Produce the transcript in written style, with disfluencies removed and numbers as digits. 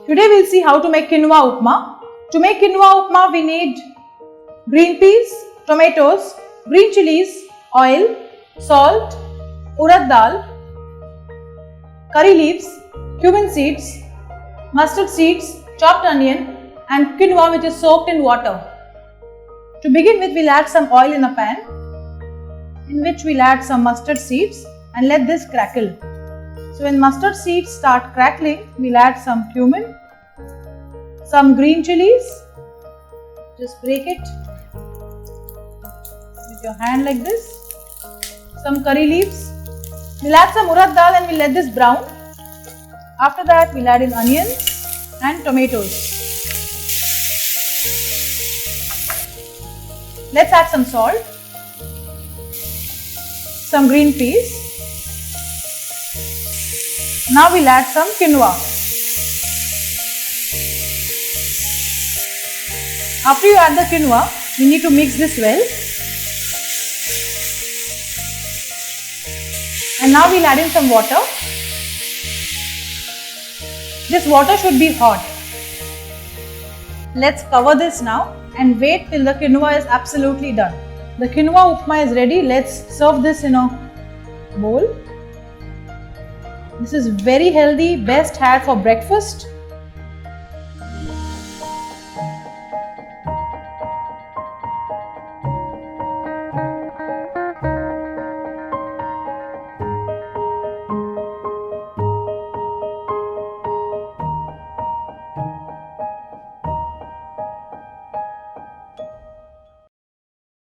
Today we'll see how to make quinoa upma. To make quinoa upma we need green peas, tomatoes, green chilies, oil, salt, urad dal, curry leaves, cumin seeds, mustard seeds, chopped onion and quinoa which is soaked in water. To begin with, we'll add some oil in a pan in which we'll add some mustard seeds and let this crackle. So when mustard seeds start crackling, we'll add some cumin, some green chilies, just break it with your hand like this, some curry leaves, we'll add some urad dal and we'll let this brown. After that we'll add in onions and tomatoes. Let's add some salt, some green peas. Now we'll add some quinoa. After you add the quinoa, you need to mix this well. And now we'll add in some water. This water should be hot. Let's cover this now and wait till the quinoa is absolutely done. The quinoa upma is ready. Let's serve this in a bowl. This is very healthy, best had for breakfast.